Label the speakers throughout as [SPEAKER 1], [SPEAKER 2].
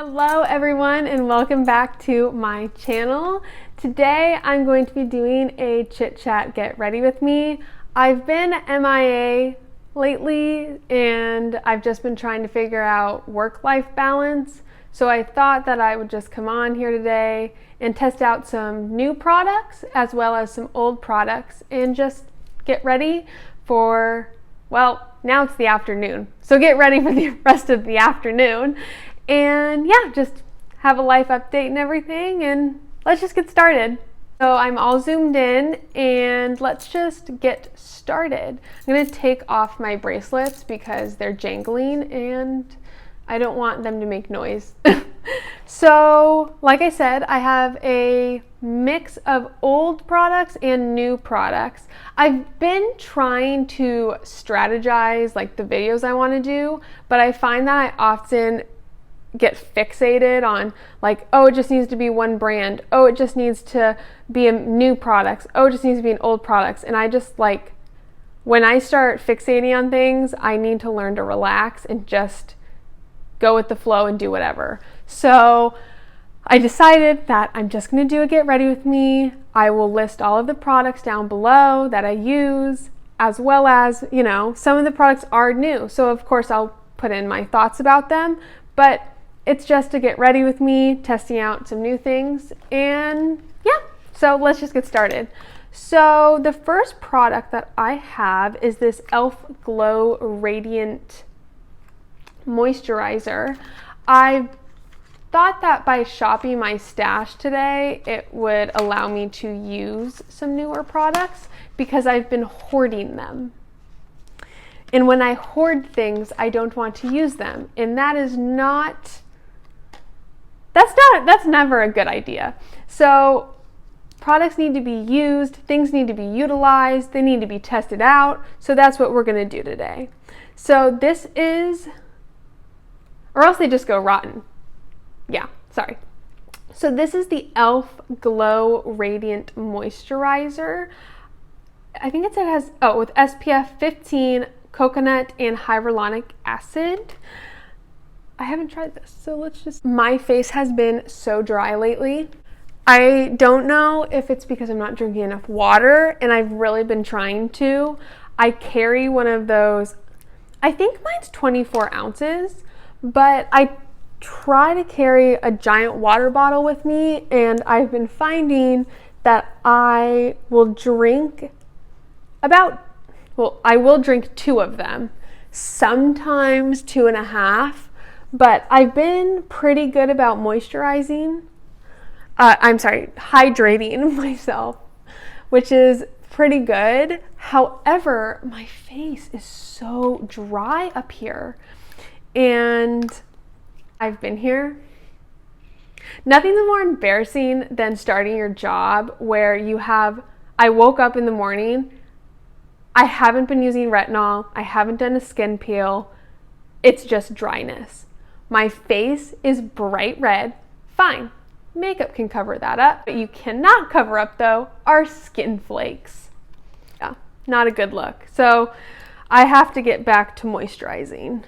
[SPEAKER 1] Hello everyone and welcome back to my channel. Today I'm going to be doing a chit chat get ready with me. I've been MIA lately and I've just been trying to figure out work-life balance. So I thought that I would just come on here today and test out some new products as well as some old products and just get ready for, well, now it's the afternoon. So get ready for the rest of the afternoon. And yeah, just have a life update and everything, and let's just get started. So I'm all zoomed in and let's just get started. I'm gonna take off my bracelets because they're jangling and I don't want them to make noise. So like I said, I have a mix of old products and new products. I've been trying to strategize like the videos I want to do, but I find that I often get fixated on like, oh, it just needs to be one brand, oh, it just needs to be a new products, oh, it just needs to be an old products. And I just like, when I start fixating on things, I need to learn to relax and just go with the flow and do whatever. So I decided that I'm just going to do a get ready with me. I will list all of the products down below that I use, as well as, you know, some of the products are new. So of course I'll put in my thoughts about them, but it's just to get ready with me, testing out some new things, and yeah, so let's just get started. So the first product that I have is this e.l.f. Glow Radiant Moisturizer. I thought that by shopping my stash today, it would allow me to use some newer products because I've been hoarding them. And when I hoard things, I don't want to use them. And that's never a good idea. So products need to be used, things need to be utilized, they need to be tested out. So that's what we're gonna do today. So this is, or else they just go rotten. Yeah, sorry. So this is the e.l.f. Glow Radiant Moisturizer. I think it has, with SPF 15, coconut and hyaluronic acid. I haven't tried this, so let's just, my face has been so dry lately. I don't know if it's because I'm not drinking enough water, and I've really been trying to. I carry one of those, I think mine's 24 ounces, but I try to carry a giant water bottle with me, and I've been finding that I will drink I will drink 2 of them, sometimes 2.5, but I've been pretty good about hydrating myself, which is pretty good. However, my face is so dry up here, and I've been here. Nothing's more embarrassing than starting your job where I woke up in the morning, I haven't been using retinol, I haven't done a skin peel, it's just dryness. My face is bright red, fine, makeup can cover that up. What you cannot cover up though are skin flakes. Yeah, not a good look. So I have to get back to moisturizing.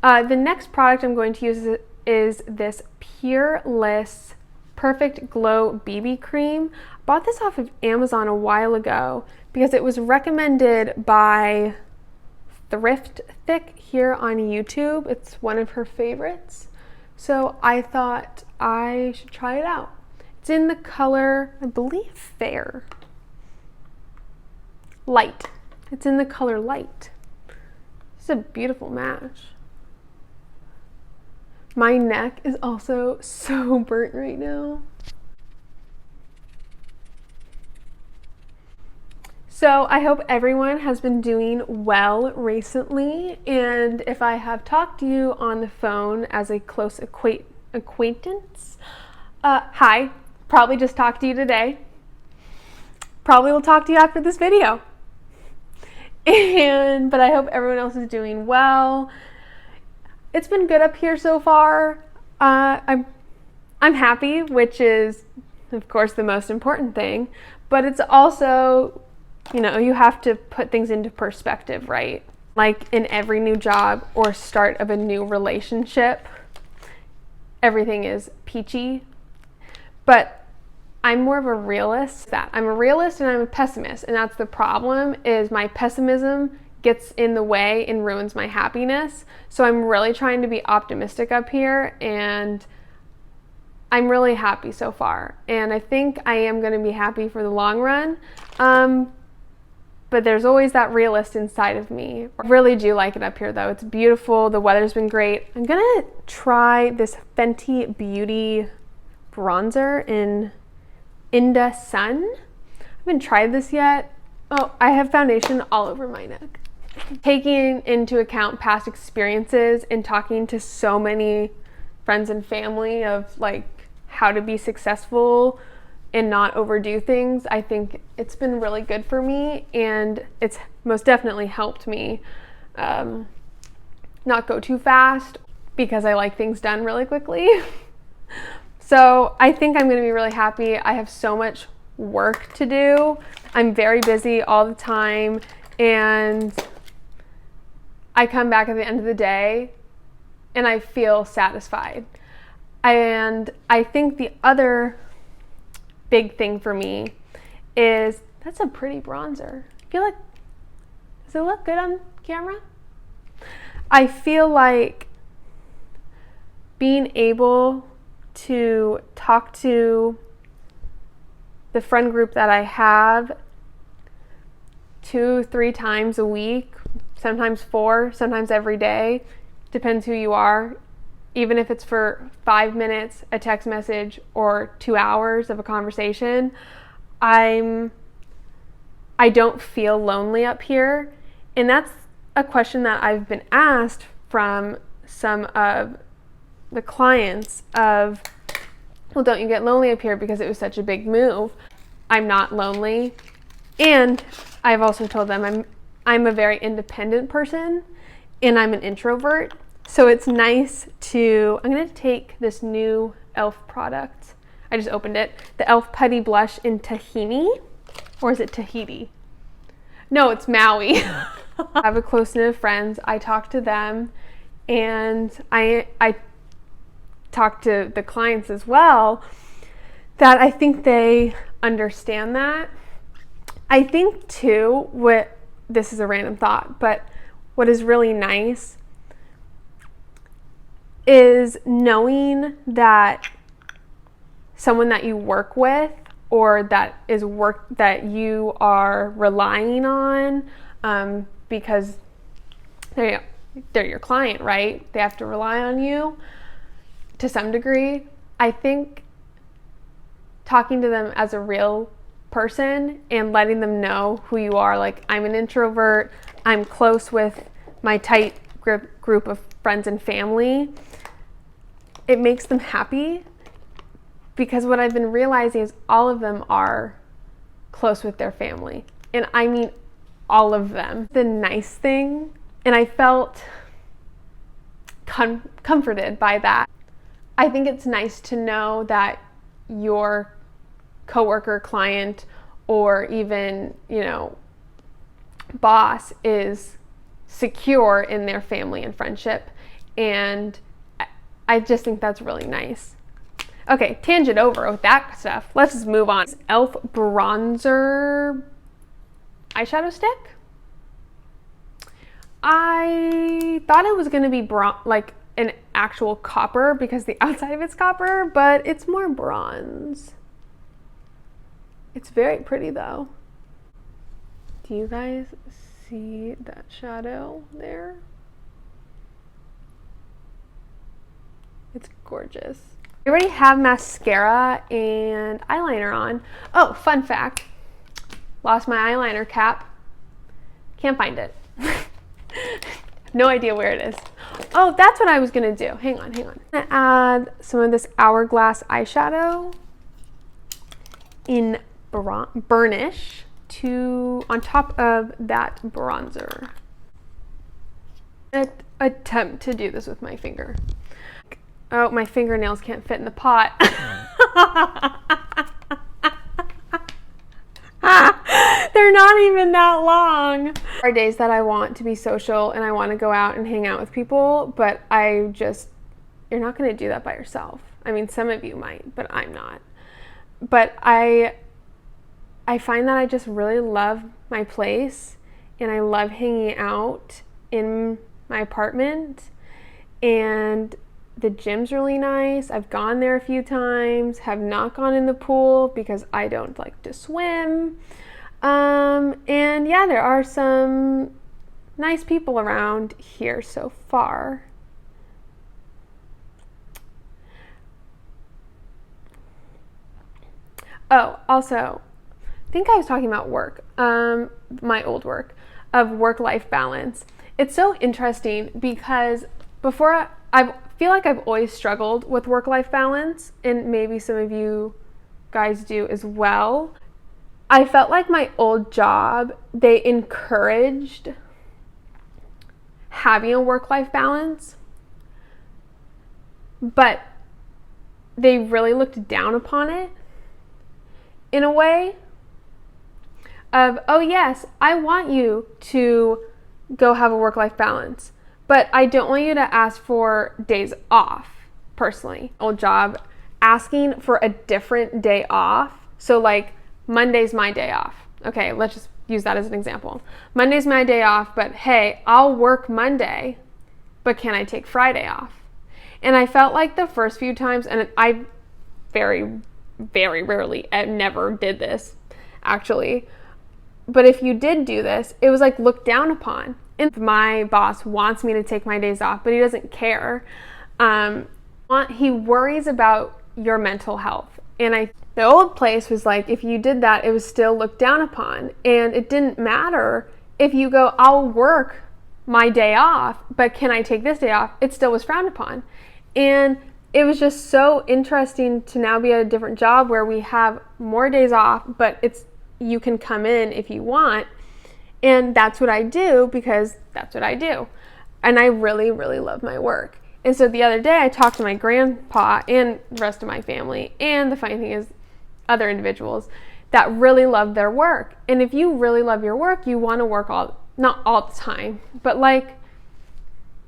[SPEAKER 1] The next product I'm going to use is this Purlisse Perfect Glow BB cream. I bought this off of Amazon a while ago because it was recommended by Thrift Thick here on YouTube. It's one of her favorites. So I thought I should try it out. It's in the color, I believe, Fair. Light. It's in the color Light. It's a beautiful match. My neck is also so burnt right now. So I hope everyone has been doing well recently, and if I have talked to you on the phone as a close acquaintance, hi, probably just talked to you today. Probably will talk to you after this video. But I hope everyone else is doing well. It's been good up here so far. I'm happy, which is of course the most important thing, but it's also, you know, you have to put things into perspective, right? Like in every new job or start of a new relationship, everything is peachy. But I'm more of a realist. I'm a realist and I'm a pessimist, and that's the problem, is my pessimism gets in the way and ruins my happiness. So I'm really trying to be optimistic up here, and I'm really happy so far. And I think I am going to be happy for the long run. But there's always that realist inside of me. I really do like it up here though. It's beautiful. The weather's been great. I'm going to try this Fenty Beauty bronzer in Inda Sun. I haven't tried this yet. Oh, I have foundation all over my neck. Taking into account past experiences and talking to so many friends and family of like how to be successful and not overdo things, I think it's been really good for me, and it's most definitely helped me not go too fast, because I like things done really quickly. So I think I'm going to be really happy. I have so much work to do. I'm very busy all the time, and I come back at the end of the day and I feel satisfied. And I think the other big thing for me is, that's a pretty bronzer. Does it look good on camera? I feel like being able to talk to the friend group that I have 2-3 times a week, sometimes 4, sometimes every day, depends who you are, even if it's for 5 minutes, a text message, or 2 hours of a conversation, I don't feel lonely up here. And that's a question that I've been asked from some of the clients of, well, don't you get lonely up here because it was such a big move? I'm not lonely. And I've also told them I'm a very independent person, and I'm an introvert. So it's nice to, I'm going to take this new e.l.f. product. I just opened it. The e.l.f. Putty Blush in Tahini. Or is it Tahiti? No, it's Maui. I have a close knit of friends. I talk to them, and I talk to the clients as well, that I think they understand that. I think too, this is a random thought, but what is really nice is knowing that someone that you work with, or that is work that you are relying on, because they're your client, right? They have to rely on you to some degree. I think talking to them as a real person and letting them know who you are, like, I'm an introvert, I'm close with my tight group of friends and family, it makes them happy, because what I've been realizing is all of them are close with their family, and I mean all of them. The nice thing, and I felt comforted by that. I think it's nice to know that your coworker, client, or even, boss is secure in their family and friendship, and I just think that's really nice. Okay, tangent over with that stuff. Let's just move on. e.l.f. bronzer eyeshadow stick. I thought it was gonna be like an actual copper, because the outside of it's copper, but it's more bronze. It's very pretty though. Do you guys see that shadow there? It's gorgeous. I already have mascara and eyeliner on. Oh, fun fact. Lost my eyeliner cap. Can't find it. No idea where it is. Oh, that's what I was gonna do. Hang on. I'm gonna add some of this Hourglass eyeshadow in Burnish on top of that bronzer. Attempt to do this with my finger. Oh, my fingernails can't fit in the pot. They're not even that long. There are days that I want to be social and I want to go out and hang out with people, but I just you're not going to do that by yourself. I mean, some of you might, but I'm not. But I find that I just really love my place, and I love hanging out in my apartment, and the gym's really nice. I've gone there a few times, have not gone in the pool because I don't like to swim. And yeah, there are some nice people around here so far. Oh, also, I think I was talking about work, my old work, of work-life balance. It's so interesting because before I feel like I've always struggled with work-life balance, and maybe some of you guys do as well. I felt like my old job, they encouraged having a work-life balance, but they really looked down upon it in a way of, oh yes, I want you to go have a work-life balance, but I don't want you to ask for days off, personally. Old job, asking for a different day off. So like, Monday's my day off. Okay, let's just use that as an example. Monday's my day off, but hey, I'll work Monday, but can I take Friday off? And I felt like the first few times, and I very, very rarely, I never did this, actually. But if you did do this, it was like looked down upon. And my boss wants me to take my days off, but he doesn't care. He worries about your mental health. And the old place was like, if you did that, it was still looked down upon. And it didn't matter if you go, I'll work my day off, but can I take this day off? It still was frowned upon. And it was just so interesting to now be at a different job where we have more days off, but you can come in if you want. And that's what I do because that's what I do. And I really, really love my work. And so the other day I talked to my grandpa and the rest of my family, and the funny thing is other individuals that really love their work. And if you really love your work, you want to work not all the time, but like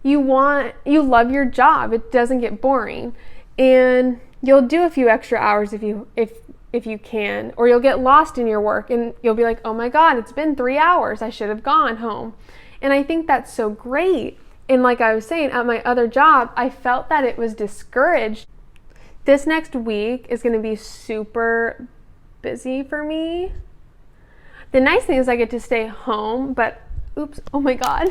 [SPEAKER 1] you love your job. It doesn't get boring, and you'll do a few extra hours if you can, or you'll get lost in your work and you'll be like, oh my God, it's been 3 hours. I should have gone home. And I think that's so great. And like I was saying, at my other job, I felt that it was discouraged. This next week is going to be super busy for me. The nice thing is I get to stay home, but oops, oh my God.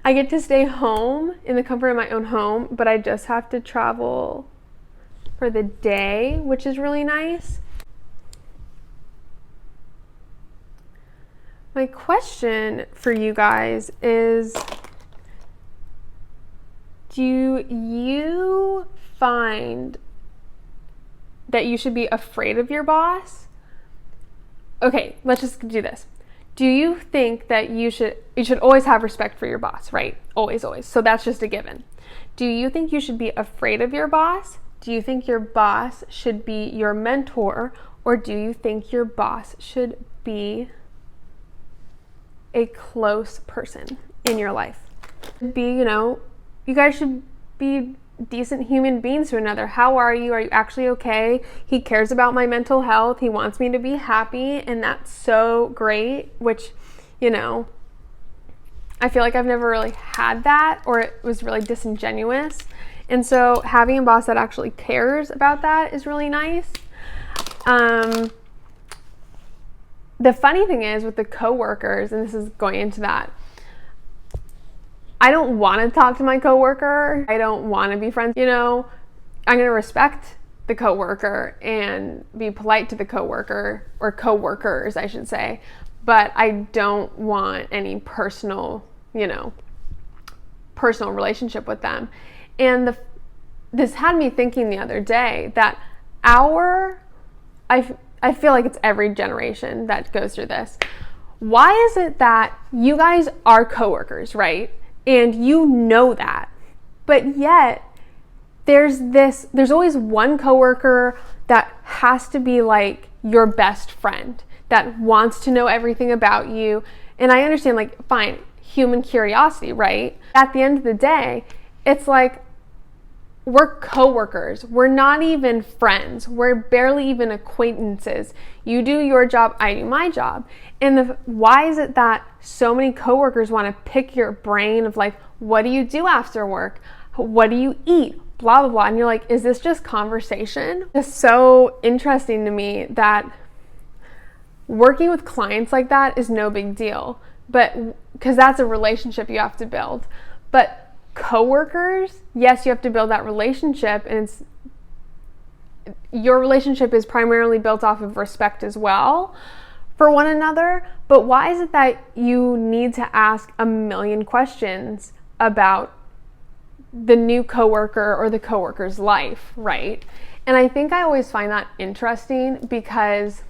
[SPEAKER 1] I get to stay home in the comfort of my own home, but I just have to travel for the day, which is really nice. My question for you guys is, do you find that you should be afraid of your boss? Okay, let's just do this. Do you think that you should always have respect for your boss, right? Always, always. So that's just a given. Do you think you should be afraid of your boss? Do you think your boss should be your mentor? Or do you think your boss should be a close person in your life? You guys should be decent human beings to another. How are you? Are you actually okay? He cares about my mental health. He wants me to be happy, and that's so great, which, I feel like I've never really had that, or it was really disingenuous. And so having a boss that actually cares about that is really nice. The funny thing is with the coworkers, and this is going into that, I don't want to talk to my coworker. I don't want to be friends. I'm going to respect the coworker and be polite to the coworker, or coworkers, I should say. But I don't want any personal relationship with them. And this had me thinking the other day that I feel like it's every generation that goes through this. Why is it that you guys are coworkers, right? And you know that, but yet there's always one coworker that has to be like your best friend, that wants to know everything about you. And I understand, like, fine, human curiosity, right? At the end of the day, it's like, we're coworkers. We're not even friends. We're barely even acquaintances. You do your job, I do my job. And why is it that so many coworkers want to pick your brain of like, what do you do after work? What do you eat? Blah, blah, blah. And you're like, is this just conversation? It's so interesting to me that working with clients like that is no big deal, but because that's a relationship you have to build. But coworkers, yes, you have to build that relationship, and your relationship is primarily built off of respect as well for one another. But why is it that you need to ask a million questions about the new coworker or the coworker's life, right? And I think I always find that interesting because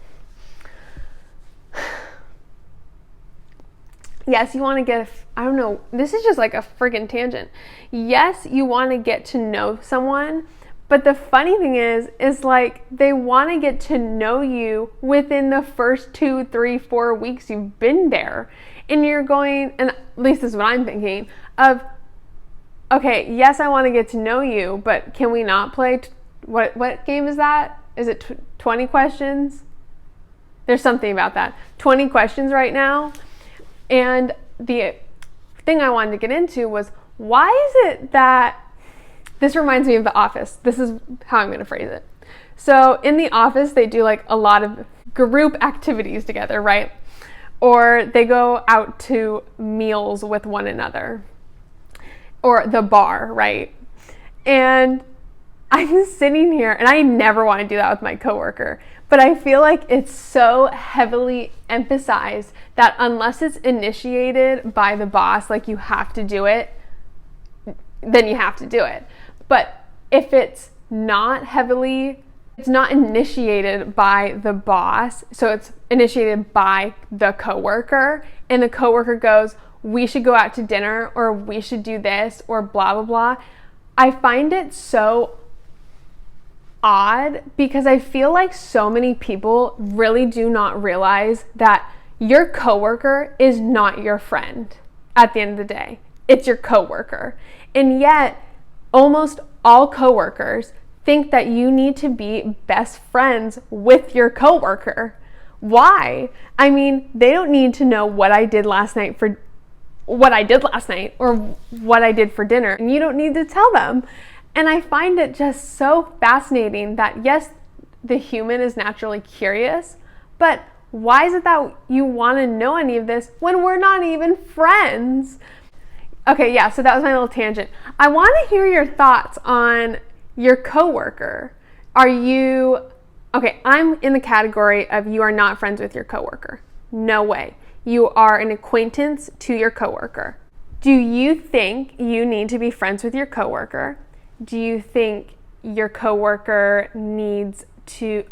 [SPEAKER 1] yes, you want to get, I don't know, this is just like a friggin' tangent. Yes, you want to get to know someone, but the funny thing is like they want to get to know you within the first 2, 3, 4 weeks you've been there. And you're going, and at least this is what I'm thinking of, okay, yes, I want to get to know you, but can we not play, what game is that? Is it 20 questions? There's something about that. 20 questions right now. And the thing I wanted to get into was, why is it that, this reminds me of The Office. This is how I'm going to phrase it. So in The Office, they do like a lot of group activities together, right? Or they go out to meals with one another. Or the bar, right? And I'm sitting here, and I never want to do that with my coworker, but I feel like it's so heavily emphasized that unless it's initiated by the boss, like you have to do it, then you have to do it. But if it's not initiated by the boss, so it's initiated by the coworker, and the coworker goes, we should go out to dinner, or we should do this, or blah, blah, blah. I find it so odd because I feel like so many people really do not realize that your coworker is not your friend at the end of the day. It's your coworker. And yet, almost all coworkers think that you need to be best friends with your coworker. Why? I mean, they don't need to know what I did last night or what I did for dinner, and you don't need to tell them. And I find it just so fascinating that yes, the human is naturally curious, but why is it that you want to know any of this when we're not even friends? Okay, yeah, so that was my little tangent. I want to hear your thoughts on your coworker. Okay, I'm in the category of you are not friends with your coworker. No way. You are an acquaintance to your coworker. Do you think you need to be friends with your coworker? Do you think your coworker needs to,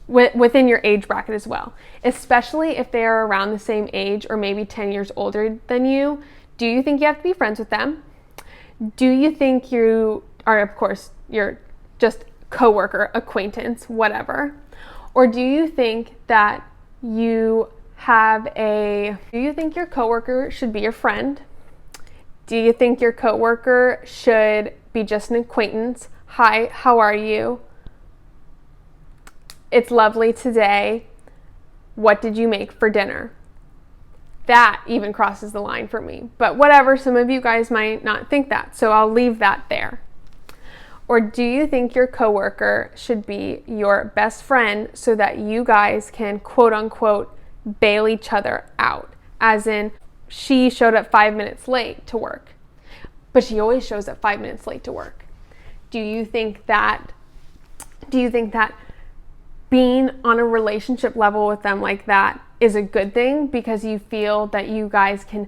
[SPEAKER 1] within your age bracket as well, especially if they are around the same age or maybe 10 years older than you, do you think you have to be friends with them? Do you think you are, of course, you're just coworker, acquaintance, whatever? Or do you think that do you think your coworker should be your friend? Do you think your coworker should be just an acquaintance? Hi, how are you? It's lovely today. What did you make for dinner? That even crosses the line for me. But whatever, some of you guys might not think that, so I'll leave that there. Or do you think your coworker should be your best friend so that you guys can quote unquote bail each other out? As in, she showed up 5 minutes late to work, but she always shows up 5 minutes late to work. Do you think that being on a relationship level with them like that is a good thing because you feel that you guys can,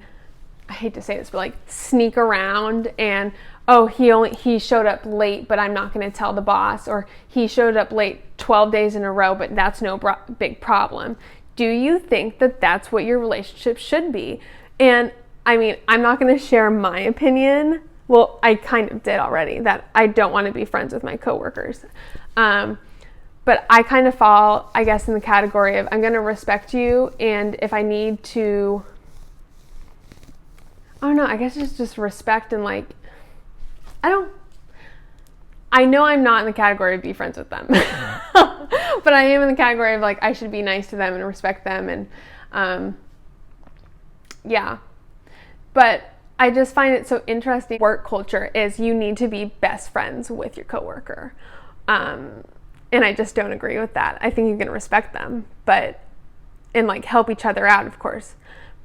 [SPEAKER 1] I hate to say this, but like sneak around and, oh, he showed up late, but I'm not going to tell the boss, or he showed up late 12 days in a row, but that's no big problem. Do you think that that's what your relationship should be? And I mean, I'm not going to share my opinion. Well, I kind of did already, that I don't want to be friends with my coworkers. But I kind of fall, I guess, in the category of I'm going to respect you, and if I need to, I don't know, I guess it's just respect and like, I know I'm not in the category of be friends with them, but I am in the category of like I should be nice to them and respect them, and yeah. But I just find it so interesting. Work culture is you need to be best friends with your coworker, and I just don't agree with that. I think you can respect them, and like help each other out, of course.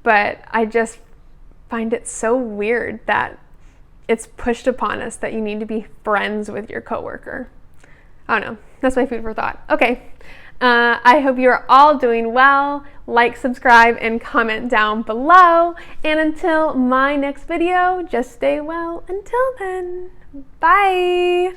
[SPEAKER 1] But I just find it so weird that it's pushed upon us that you need to be friends with your coworker. I don't know. That's my food for thought. Okay. I hope you are all doing well. Like, subscribe, and comment down below. And until my next video, just stay well until then. Bye.